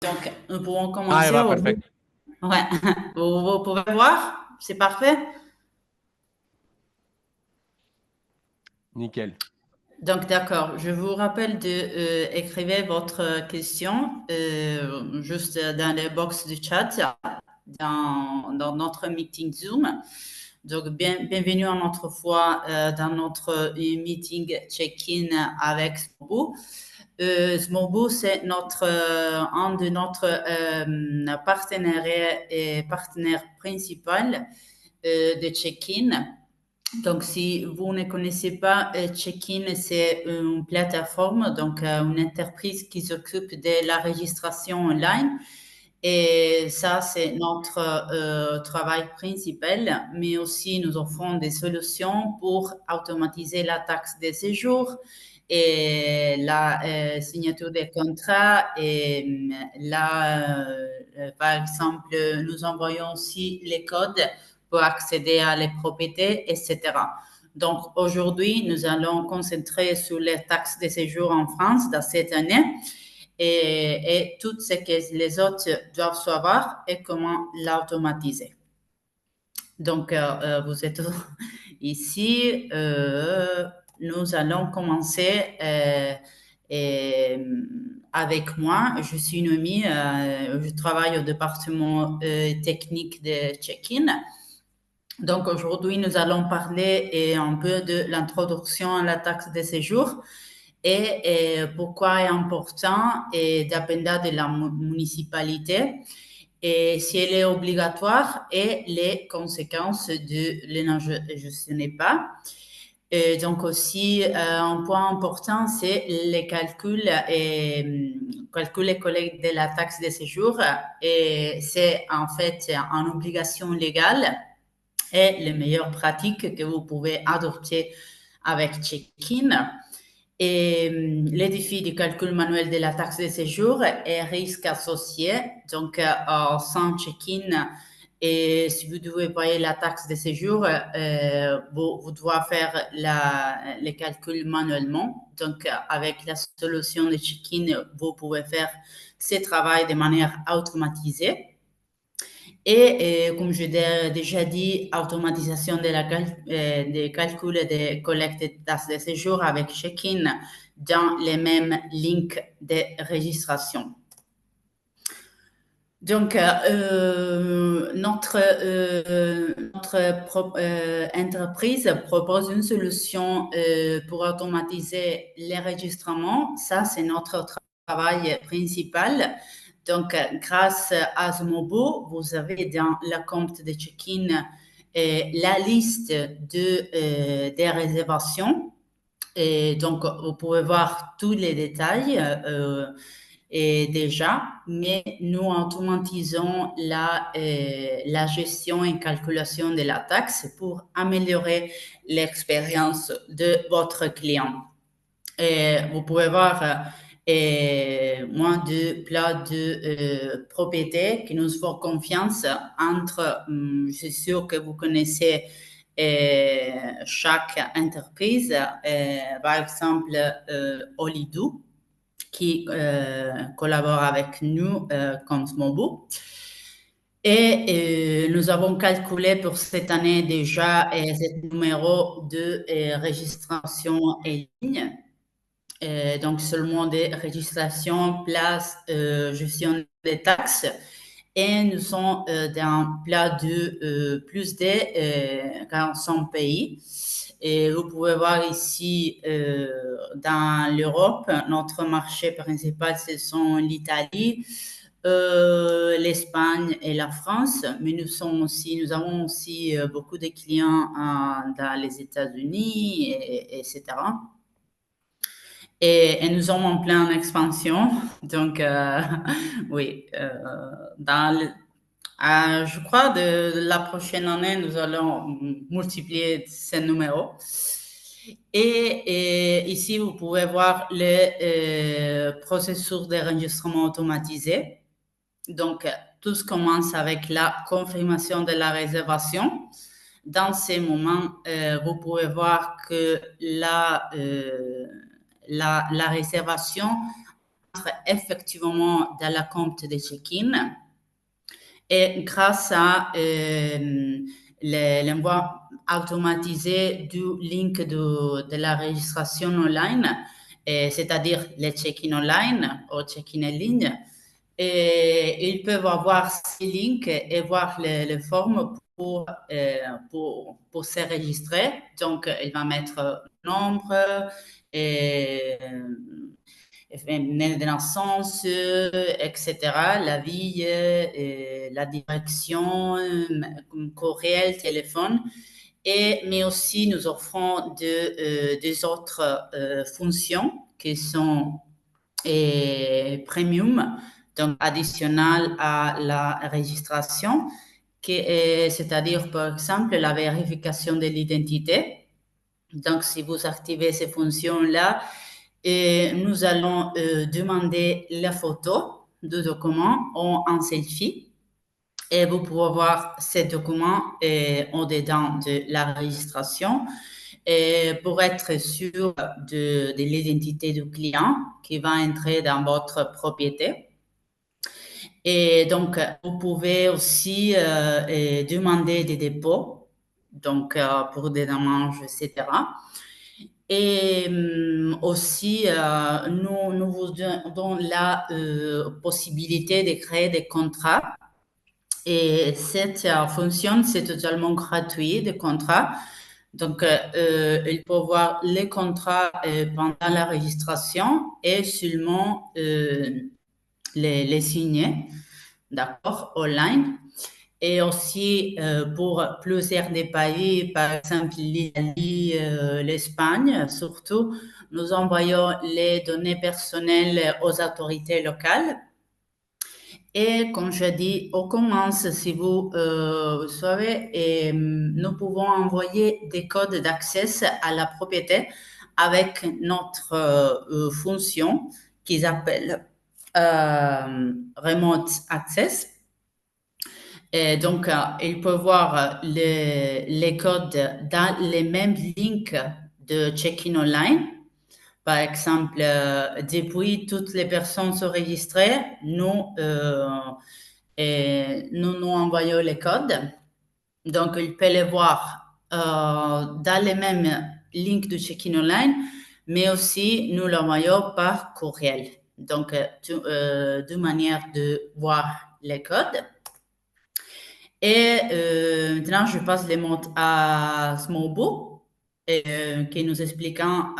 Donc, nous pouvons Ahí commencer. va, perfecto. Ouais. Vous pouvez voir? C'est parfait. Nickel. Donc, d'accord. Je vous rappelle de écrire votre question juste dans les box du chat dans notre meeting Zoom. Donc, bienvenue en notre fois dans notre meeting check-in avec Smobo. Smobo, c'est un de notre partenaires et partenaire principal de check-in. Donc, si vous ne connaissez pas Check-in, c'est une plateforme, donc une entreprise qui s'occupe de la registration online. Et ça, c'est notre travail principal, mais aussi nous offrons des solutions pour automatiser la taxe de séjour et la signature des contrats. Et là, par exemple, nous envoyons aussi les codes pour accéder à les propriétés, etc. Donc, aujourd'hui, nous allons concentrer sur les taxes de séjour en France dans cette année et tout ce que les autres doivent savoir et comment l'automatiser. Donc, vous êtes ici. Nous allons commencer avec moi. Je suis Noémie. Je travaille au département technique de check-in. Donc aujourd'hui, nous allons parler un peu de l'introduction à la taxe de séjour et pourquoi est important et dépendant de la municipalité et si elle est obligatoire et les conséquences de ne gestionner pas. Et donc aussi, un point important, c'est les calculs et calcul et collecte de la taxe de séjour. Et c'est en fait une obligation légale et les meilleures pratiques que vous pouvez adopter avec Check-in. Et les défis du calcul manuel de la taxe de séjour et risques associés. Donc, sans check-in, et si vous devez payer la taxe de séjour, vous devez faire les calculs manuellement. Donc, avec la solution de check-in, vous pouvez faire ce travail de manière automatisée. Et comme je l'ai déjà dit, automatisation des calculs et des collectes de taxes de séjour avec check-in dans les mêmes links de registration. Donc, notre entreprise propose une solution pour automatiser l'enregistrement. Ça, c'est notre travail principal. Donc, grâce à Zmobo, vous avez dans le compte de check-in la liste des réservations. Et donc, vous pouvez voir tous les détails et déjà, mais nous automatisons la gestion et calculation de la taxe pour améliorer l'expérience de votre client. Et vous pouvez voir moins de plats de propriété qui nous font confiance entre, je suis sûr que vous connaissez chaque entreprise, par exemple Olidou, qui collabore avec nous comme Smobo. Et nous avons calculé pour cette année déjà ce numéro de registration en ligne. Donc seulement des registrations, places, gestion des taxes. Et nous sommes dans plat de plus de 45 pays. Et vous pouvez voir ici dans l'Europe, notre marché principal, ce sont l'Italie, l'Espagne et la France. Mais nous avons aussi beaucoup de clients dans les États-Unis, etc. Et nous sommes en pleine expansion. Donc, oui, je crois de la prochaine année, nous allons multiplier ces numéros. Et ici, vous pouvez voir le processus d'enregistrement automatisé. Donc, tout commence avec la confirmation de la réservation. Dans ces moments, vous pouvez voir que la réservation entre effectivement dans la compte de check-in. Et grâce à l'envoi automatisé du link de la registration online, c'est-à-dire le check-in online ou check-in en ligne, et ils peuvent avoir ces links et voir les formes pour se registrer. Donc, il va mettre nombre, et, de naissance, etc., la vie, la direction, courriel, téléphone. Mais aussi, nous offrons des autres fonctions qui sont premium, donc additionnelles à la registration, c'est-à-dire, par exemple, la vérification de l'identité. Donc, si vous activez ces fonctions-là, nous allons demander la photo du document en selfie. Et vous pouvez voir ces documents en dedans de la registration pour être sûr de l'identité du client qui va entrer dans votre propriété. Et donc, vous pouvez aussi demander des dépôts, donc pour des dommages, etc. Et aussi, nous vous donnons la possibilité de créer des contrats. Et cette fonction, c'est totalement gratuit, des contrats. Donc, il peut voir les contrats pendant la registration et seulement les signer, d'accord, online. Et aussi pour plusieurs des pays, par exemple l'Italie, l'Espagne surtout, nous envoyons les données personnelles aux autorités locales. Et comme je dis, on commence, si vous savez, et nous pouvons envoyer des codes d'accès à la propriété avec notre fonction qu'ils appellent Remote Access. Et donc, il peut voir les codes dans les mêmes links de check-in online. Par exemple, depuis toutes les personnes sont enregistrées, nous envoyons les codes. Donc, il peut les voir dans les mêmes links de check-in online, mais aussi nous l'envoyons par courriel. Donc, deux manières de voir les codes. Et maintenant, je passe les mots à Smobo, qui nous expliquant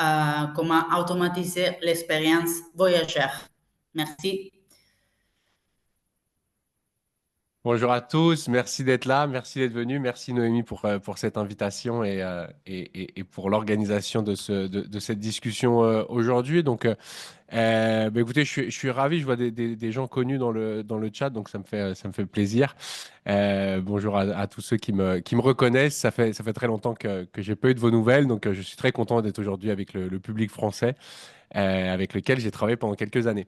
comment automatiser l'expérience voyageur. Merci. Bonjour à tous, merci d'être là, merci d'être venu, merci Noémie pour cette invitation et pour l'organisation de cette discussion aujourd'hui. Donc, écoutez, je suis ravi, je vois des gens connus dans le chat, donc ça me fait plaisir. Bonjour à tous ceux qui me reconnaissent, ça fait très longtemps que j'ai pas eu de vos nouvelles, donc je suis très content d'être aujourd'hui avec le public français avec lequel j'ai travaillé pendant quelques années.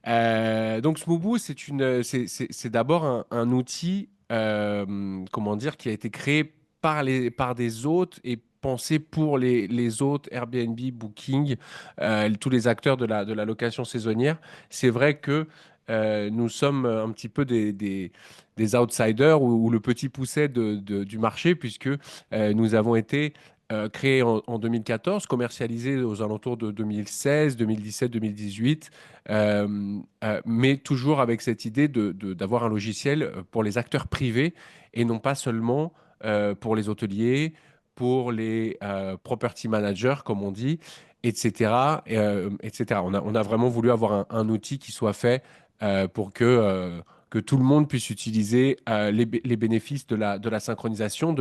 Donc Smoobu, c'est d'abord un outil, comment dire, qui a été créé par des hôtes et pensé pour les hôtes, Airbnb, Booking, tous les acteurs de la location saisonnière. C'est vrai que nous sommes un petit peu des outsiders ou le petit pousset du marché, puisque nous avons été créés en 2014, commercialisés aux alentours de 2016, 2017, 2018, mais toujours avec cette idée d'avoir un logiciel pour les acteurs privés et non pas seulement pour les hôteliers, pour les property managers, comme on dit, etc. etc. On a vraiment voulu avoir un outil qui soit fait pour que tout le monde puisse utiliser les bénéfices de la synchronisation,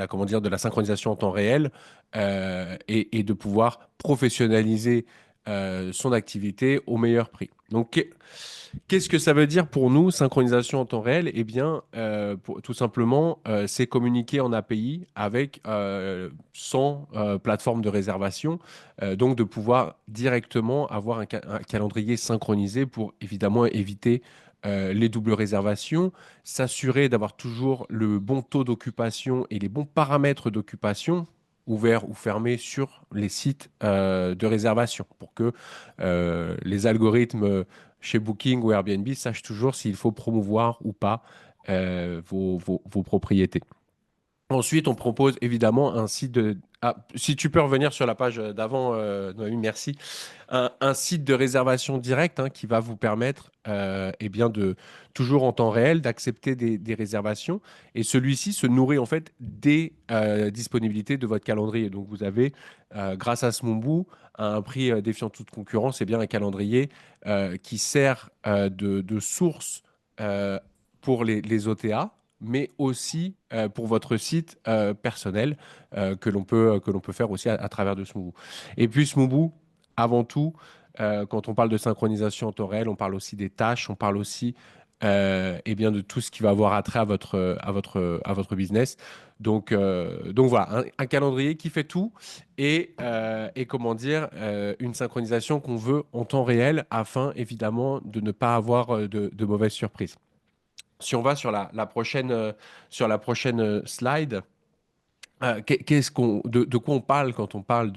comment dire, de la synchronisation en temps réel et de pouvoir professionnaliser son activité au meilleur prix. Donc, qu'est-ce que ça veut dire pour nous, synchronisation en temps réel? Eh bien, tout simplement, c'est communiquer en API avec 100 plateformes de réservation, donc de pouvoir directement avoir un calendrier synchronisé pour évidemment éviter les doubles réservations, s'assurer d'avoir toujours le bon taux d'occupation et les bons paramètres d'occupation. ouverts ou fermés sur les sites de réservation pour que les algorithmes chez Booking ou Airbnb sachent toujours s'il faut promouvoir ou pas vos propriétés. Ensuite, on propose évidemment un site de... Ah, si tu peux revenir sur la page d'avant, Noémie, merci. Un site de réservation directe qui va vous permettre eh bien toujours en temps réel, d'accepter des réservations. Et celui-ci se nourrit en fait des disponibilités de votre calendrier. Donc, vous avez, grâce à Smoobu, à un prix défiant toute concurrence, un calendrier qui sert de source pour les OTA, mais aussi pour votre site personnel que l'on peut faire aussi à travers de Smoobu. Et puis Smoobu, avant tout, quand on parle de synchronisation en temps réel, on parle aussi des tâches, on parle aussi bien de tout ce qui va avoir attrait à votre business. Donc voilà, un calendrier qui fait tout et comment dire, une synchronisation qu'on veut en temps réel afin évidemment de ne pas avoir de mauvaises surprises. Si on va sur la prochaine slide, de quoi on parle quand on parle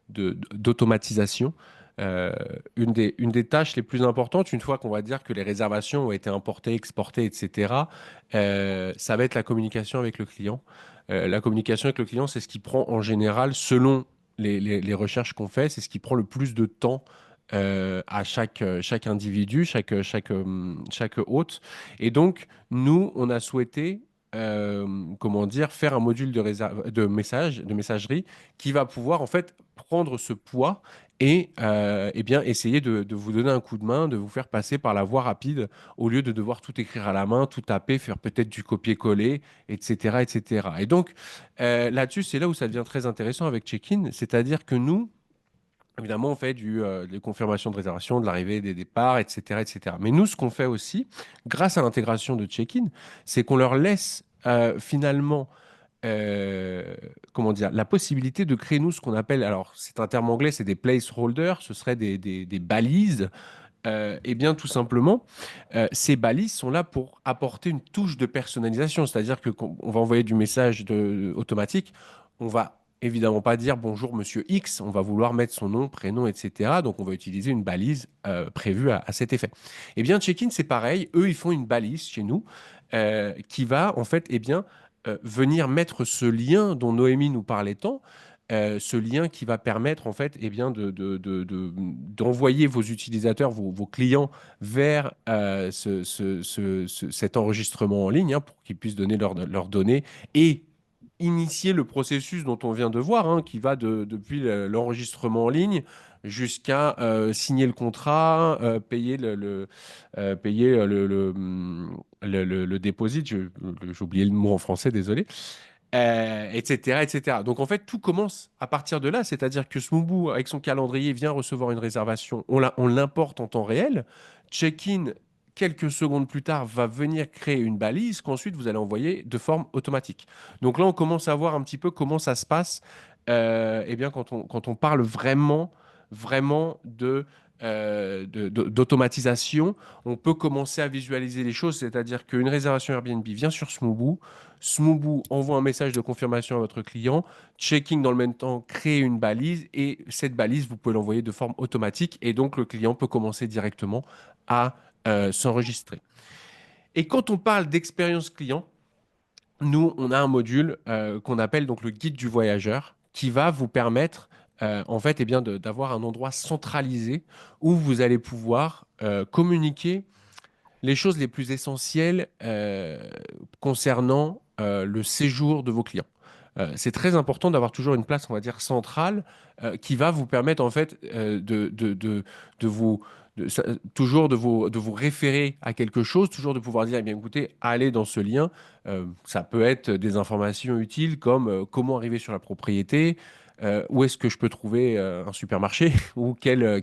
d'automatisation? Une des tâches les plus importantes, une fois qu'on va dire que les réservations ont été importées, exportées, etc., ça va être la communication avec le client. La communication avec le client, c'est ce qui prend en général, selon les recherches qu'on fait, c'est ce qui prend le plus de temps à chaque individu, chaque hôte. Et donc, nous, on a souhaité, comment dire, faire un module de messagerie qui va pouvoir en fait prendre ce poids et bien essayer de vous donner un coup de main, de vous faire passer par la voie rapide au lieu de devoir tout écrire à la main, tout taper, faire peut-être du copier-coller, etc., etc. Et donc là-dessus, c'est là où ça devient très intéressant avec Check-in, c'est-à-dire que nous, évidemment, on fait des confirmations de réservation, de l'arrivée, des départs, etc., etc. Mais nous, ce qu'on fait aussi, grâce à l'intégration de Check-in, c'est qu'on leur laisse finalement comment dire, la possibilité de créer, nous, ce qu'on appelle, alors c'est un terme anglais, c'est des placeholders, ce serait des balises. Eh bien, tout simplement, ces balises sont là pour apporter une touche de personnalisation, c'est-à-dire que quand on va envoyer du message automatique, on va évidemment pas dire bonjour monsieur X, on va vouloir mettre son nom, prénom, etc. Donc, on va utiliser une balise prévue à cet effet. Eh bien, Check-in, c'est pareil, eux, ils font une balise chez nous qui va, en fait, eh bien, venir mettre ce lien dont Noémie nous parlait tant, ce lien qui va permettre en fait eh bien, d'envoyer vos utilisateurs, vos clients vers cet enregistrement en ligne pour qu'ils puissent donner leurs données et initier le processus dont on vient de voir, qui va depuis l'enregistrement en ligne jusqu'à signer le contrat, payer payer le deposit, j'ai oublié le mot en français, désolé, etc., etc. Donc en fait, tout commence à partir de là, c'est-à-dire que Smoobu, avec son calendrier, vient recevoir une réservation, on l'importe en temps réel, check-in, quelques secondes plus tard, va venir créer une balise qu'ensuite vous allez envoyer de forme automatique. Donc là, on commence à voir un petit peu comment ça se passe eh bien, quand on parle vraiment d'automatisation, on peut commencer à visualiser les choses, c'est-à-dire qu'une réservation Airbnb vient sur Smoobu, Smoobu envoie un message de confirmation à votre client, Checking dans le même temps crée une balise et cette balise, vous pouvez l'envoyer de forme automatique et donc le client peut commencer directement à s'enregistrer. Et quand on parle d'expérience client, nous, on a un module qu'on appelle donc le guide du voyageur qui va vous permettre en fait bien d'avoir un endroit centralisé où vous allez pouvoir communiquer les choses les plus essentielles concernant le séjour de vos clients. C'est très important d'avoir toujours une place, on va dire, centrale qui va vous permettre en fait de vous toujours de vous référer à quelque chose, toujours de pouvoir dire, eh bien écoutez, allez dans ce lien. Ça peut être des informations utiles comme comment arriver sur la propriété, où est-ce que je peux trouver un supermarché ou quel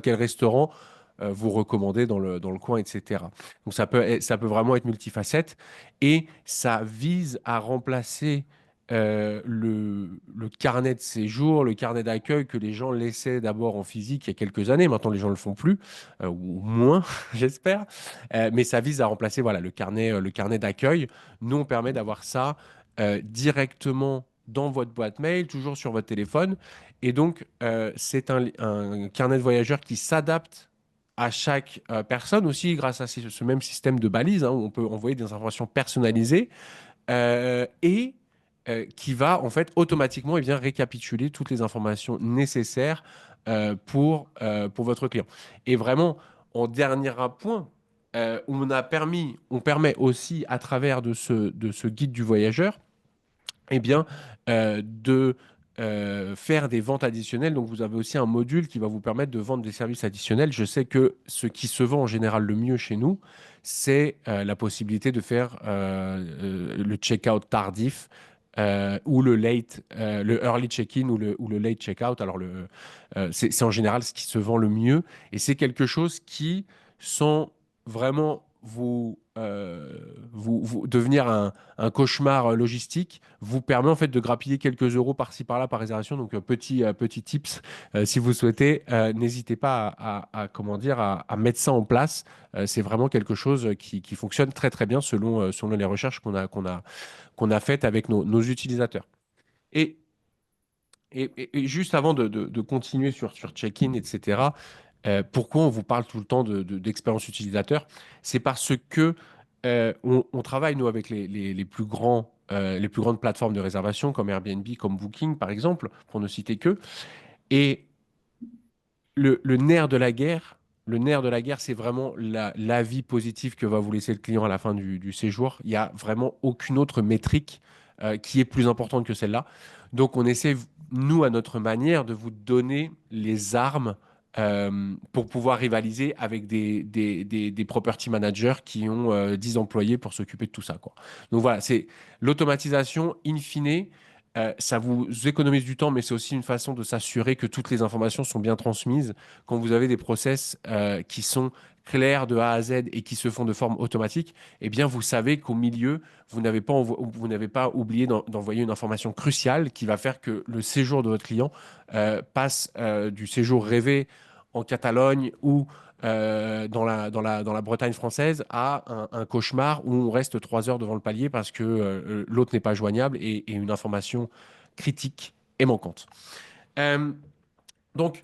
restaurant vous recommander dans le coin, etc. Donc ça peut vraiment être multifacette et ça vise à remplacer le carnet de séjour, le carnet d'accueil que les gens laissaient d'abord en physique il y a quelques années. Maintenant, les gens ne le font plus, ou moins, j'espère. Mais ça vise à remplacer voilà, le carnet d'accueil. Nous, on permet d'avoir ça directement dans votre boîte mail, toujours sur votre téléphone. Et donc, c'est un carnet de voyageurs qui s'adapte à chaque personne aussi grâce à ce même système de balises, hein, où on peut envoyer des informations personnalisées et qui va en fait automatiquement récapituler toutes les informations nécessaires pour votre client. Et vraiment, en dernier point, on permet aussi à travers de ce guide du voyageur, de faire des ventes additionnelles. Donc, vous avez aussi un module qui va vous permettre de vendre des services additionnels. Je sais que ce qui se vend en général le mieux chez nous, c'est la possibilité de faire le check-out tardif ou le early check-in ou le late check-out. Alors, c'est en général ce qui se vend le mieux. Et c'est quelque chose qui, sans vraiment vous devenir un cauchemar logistique, vous permet en fait de grappiller quelques euros par-ci par-là par réservation. Donc petit tips, si vous souhaitez, n'hésitez pas comment dire à mettre ça en place. C'est vraiment quelque chose qui fonctionne très très bien selon les recherches qu'on a faites avec nos utilisateurs. Et, et juste avant de continuer sur check-in, etc., pourquoi on vous parle tout le temps d'expérience utilisateur? C'est parce que on travaille, nous, avec les plus les plus grandes plateformes de réservation, comme Airbnb, comme Booking, par exemple, pour ne citer que. Et le nerf de la guerre, c'est vraiment l'avis positif que va vous laisser le client à la fin du séjour. Il n'y a vraiment aucune autre métrique qui est plus importante que celle-là. Donc, on essaie, nous, à notre manière, de vous donner les armes pour pouvoir rivaliser avec des property managers qui ont 10 employés pour s'occuper de tout ça, quoi. Donc voilà, c'est l'automatisation in fine. Ça vous économise du temps, mais c'est aussi une façon de s'assurer que toutes les informations sont bien transmises. Quand vous avez des process qui sont clairs de A à Z et qui se font de forme automatique, eh bien, vous savez qu'au milieu, vous n'avez pas oublié d'envoyer une information cruciale qui va faire que le séjour de votre client passe du séjour rêvé en Catalogne ou dans la Bretagne française à un cauchemar où on reste 3 heures devant le palier parce que l'autre n'est pas joignable et une information critique est manquante. Euh, donc,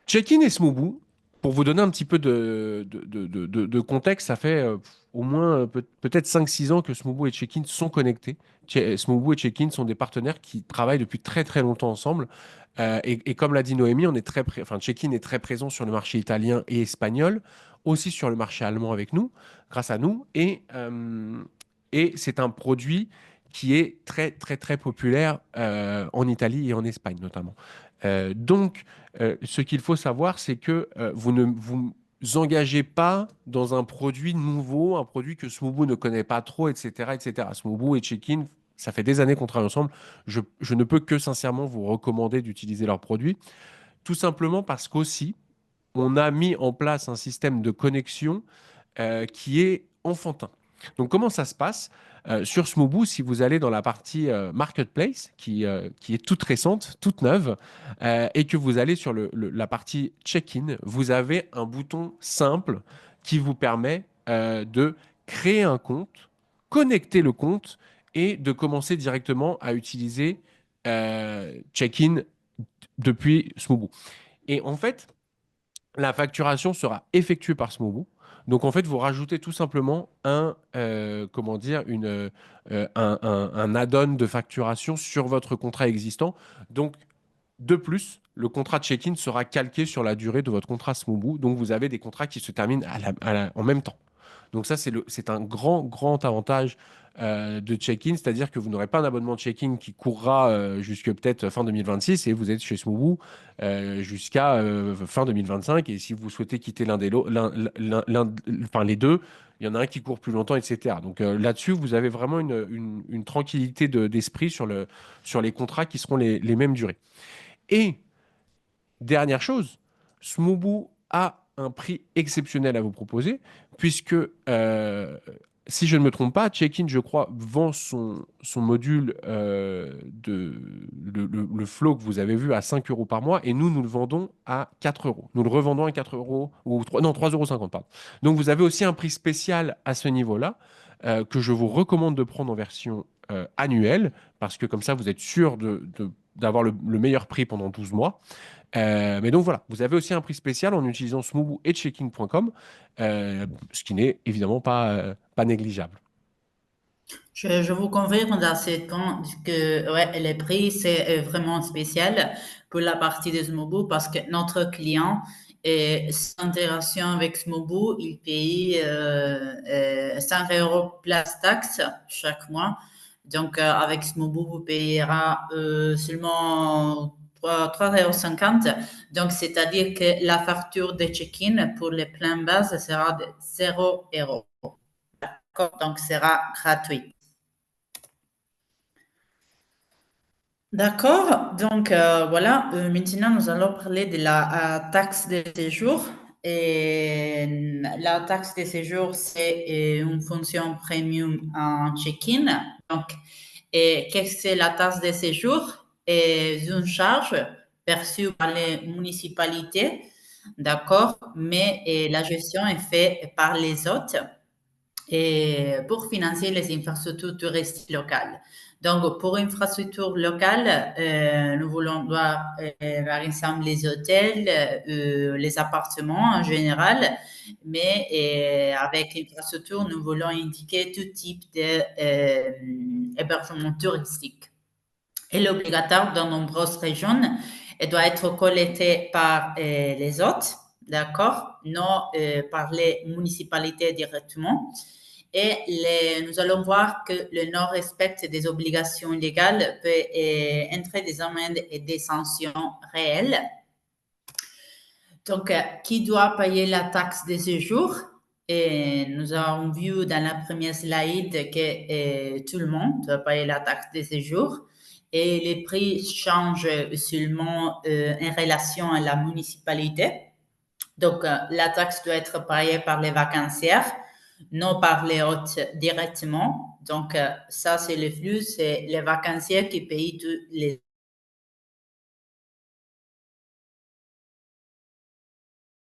Check-in et Smoobu, pour vous donner un petit peu de contexte, ça fait au moins peut-être 5 6 ans que Smoobu et Check-in sont connectés. Smoobu et Check-in sont des partenaires qui travaillent depuis très très longtemps ensemble. Et comme l'a dit Noémie, enfin, Check-in est très présent sur le marché italien et espagnol, aussi sur le marché allemand avec nous, grâce à nous. Et c'est un produit qui est très très très populaire en Italie et en Espagne notamment. Donc, ce qu'il faut savoir, c'est que vous ne vous engagez pas dans un produit nouveau, un produit que Smoobu ne connaît pas trop, etc., etc. Smoobu et Check-in, ça fait des années qu'on travaille ensemble. Je ne peux que sincèrement vous recommander d'utiliser leurs produits, tout simplement parce qu'aussi, on a mis en place un système de connexion qui est enfantin. Donc, comment ça se passe? Sur Smoobu, si vous allez dans la partie Marketplace, qui est toute récente, toute neuve, et que vous allez sur la partie Check-in, vous avez un bouton simple qui vous permet de créer un compte, connecter le compte et de commencer directement à utiliser Check-in depuis Smoobu. Et en fait, la facturation sera effectuée par Smoobu. Donc en fait, vous rajoutez tout simplement comment dire, un add-on de facturation sur votre contrat existant. Donc de plus, le contrat de check-in sera calqué sur la durée de votre contrat Smoobu. Donc vous avez des contrats qui se terminent en même temps. Donc ça, c'est un grand avantage de check-in, c'est-à-dire que vous n'aurez pas un abonnement de check-in qui courra jusque peut-être fin 2026 et vous êtes chez Smoobu jusqu'à fin 2025. Et si vous souhaitez quitter enfin, les deux, il y en a un qui court plus longtemps, etc. Donc là-dessus, vous avez vraiment une tranquillité d'esprit sur les contrats qui seront les mêmes durées. Et dernière chose, Smoobu a un prix exceptionnel à vous proposer, puisque si je ne me trompe pas, Check-in, je crois, vend son module le flow que vous avez vu à 5 euros par mois et nous le vendons à 4 euros. Nous le revendons à 4 euros ou 3, non, 3,50 €, pardon. Donc vous avez aussi un prix spécial à ce niveau-là que je vous recommande de prendre en version annuelle parce que comme ça, vous êtes sûr d'avoir le meilleur prix pendant 12 mois. Mais donc voilà, vous avez aussi un prix spécial en utilisant Smoobu et Checking.com, ce qui n'est évidemment pas négligeable. Je vous confirme dans ce point que ouais, les prix, c'est vraiment spécial pour la partie de Smobu parce que notre client, sans interaction avec Smobu, il paye 5 euros plus taxe chaque mois. Donc, avec Smobu, vous payera seulement 3,50 €. Donc, c'est-à-dire que la facture de check-in pour les plans base sera de 0 euros. D'accord? Donc, sera gratuit. D'accord, donc voilà, maintenant nous allons parler de la taxe de séjour. Et la taxe de séjour, c'est une fonction premium en check-in. Donc, qu'est-ce que c'est la taxe de séjour? C'est une charge perçue par les municipalités, d'accord, mais la gestion est faite par les hôtes et pour financer les infrastructures touristiques locales. Donc, pour infrastructures locales, nous voulons voir, par exemple, les hôtels, les appartements en général, mais avec infrastructure, nous voulons indiquer tout type d'hébergement touristique. Elle est obligatoire dans de nombreuses régions. Elle doit être collectée par les hôtes, d'accord, non par les municipalités directement. Et nous allons voir que le non-respect des obligations légales peut entrer des amendes et des sanctions réelles. Donc, qui doit payer la taxe de séjour? Et nous avons vu dans la première slide que tout le monde doit payer la taxe de séjour. Et les prix changent seulement en relation à la municipalité. Donc, la taxe doit être payée par les vacancières, non par les hôtes directement. Donc, ça, c'est le flux, c'est les vacanciers qui payent tous les